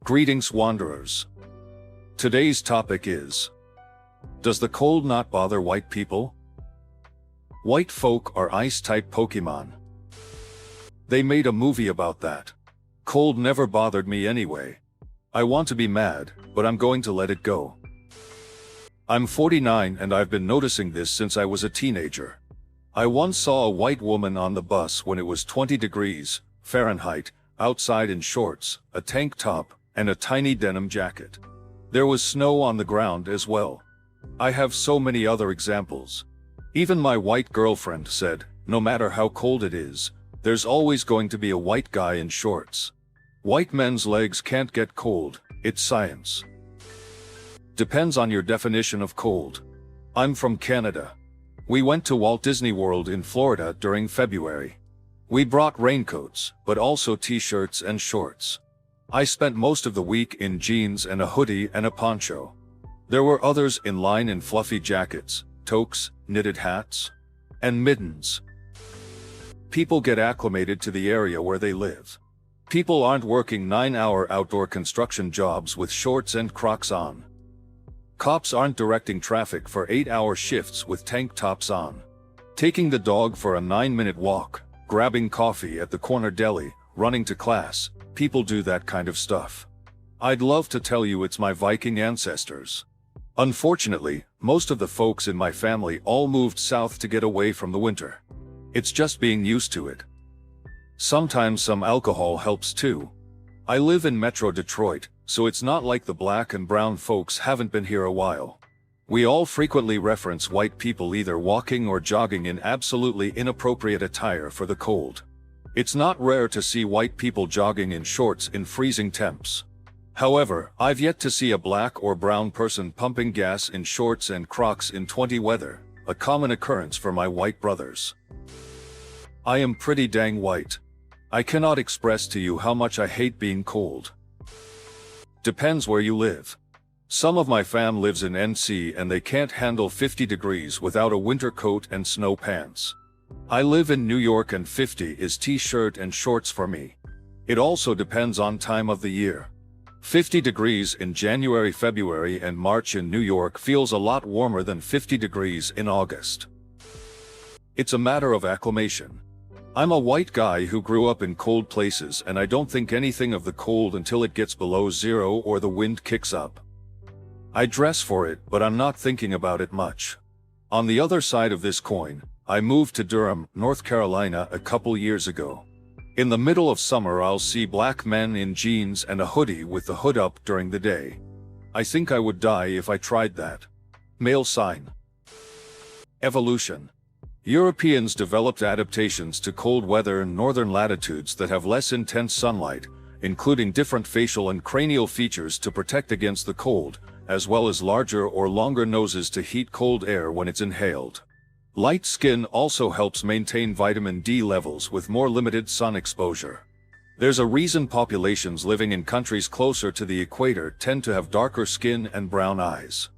Greetings, wanderers. Today's topic is: does the cold not bother white people? White folk are ice-type Pokemon. They made a movie about that. Cold never bothered me anyway. I want to be mad, but I'm going to let it go. I'm 49 and I've been noticing this since I was a teenager. I once saw a white woman on the bus when it was 20 degrees Fahrenheit outside in shorts, a tank top, and a tiny denim jacket. There was snow on the ground as well. I have so many other examples. Even my white girlfriend said, no matter how cold it is, there's always going to be a white guy in shorts. White men's legs can't get cold, it's science. Depends on your definition of cold. I'm from Canada. We went to Walt Disney World in Florida during February. We brought raincoats, but also t-shirts and shorts. I spent most of the week in jeans and a hoodie and a poncho. There were others in line in fluffy jackets, toques, knitted hats, and mittens. People get acclimated to the area where they live. People aren't working 9-hour outdoor construction jobs with shorts and Crocs on. Cops aren't directing traffic for 8-hour shifts with tank tops on. Taking the dog for a 9-minute walk, grabbing coffee at the corner deli, running to class, people do that kind of stuff. I'd love to tell you it's my Viking ancestors. Unfortunately, most of the folks in my family all moved south to get away from the winter. It's just being used to it. Sometimes some alcohol helps too. I live in Metro Detroit, so it's not like the black and brown folks haven't been here a while. We all frequently reference white people either walking or jogging in absolutely inappropriate attire for the cold. It's not rare to see white people jogging in shorts in freezing temps. However, I've yet to see a black or brown person pumping gas in shorts and Crocs in 20 weather, a common occurrence for my white brothers. I am pretty dang white. I cannot express to you how much I hate being cold. Depends where you live. Some of my fam lives in NC and they can't handle 50 degrees without a winter coat and snow pants. I live in New York and 50 is t-shirt and shorts for me. It also depends on time of the year. 50 degrees in January, February, and March in New York feels a lot warmer than 50 degrees in August. It's a matter of acclimation. I'm a white guy who grew up in cold places and I don't think anything of the cold until it gets below zero or the wind kicks up. I dress for it, but I'm not thinking about it much. On the other side of this coin, I moved to Durham, North Carolina a couple years ago. In the middle of summer I'll see black men in jeans and a hoodie with the hood up during the day. I think I would die if I tried that. Male sign. Evolution. Europeans developed adaptations to cold weather in northern latitudes that have less intense sunlight, including different facial and cranial features to protect against the cold, as well as larger or longer noses to heat cold air when it's inhaled. Light skin also helps maintain vitamin D levels with more limited sun exposure. There's a reason populations living in countries closer to the equator tend to have darker skin and brown eyes.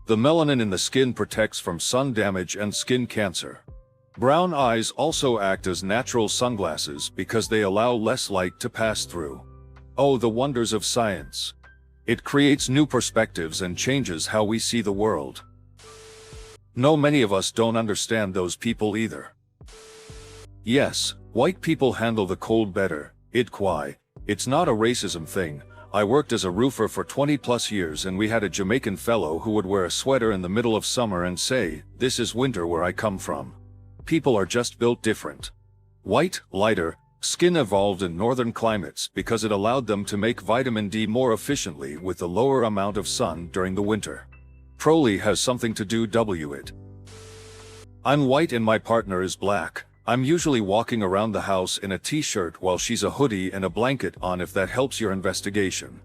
The melanin in the skin protects from sun damage and skin cancer. Brown eyes also act as natural sunglasses because they allow less light to pass through. Oh, the wonders of science. It creates new perspectives and changes how we see the world. No, many of us don't understand those people either. Yes, white people handle the cold better, it's not a racism thing. I worked as a roofer for 20+ years and we had a Jamaican fellow who would wear a sweater in the middle of summer and say, "This is winter where I come from." People are just built different. White, lighter skin evolved in northern climates because it allowed them to make vitamin D more efficiently with the lower amount of sun during the winter. Probably has something to do with it. I'm white and my partner is black. I'm usually walking around the house in a t-shirt while she's a hoodie and a blanket on, if that helps your investigation.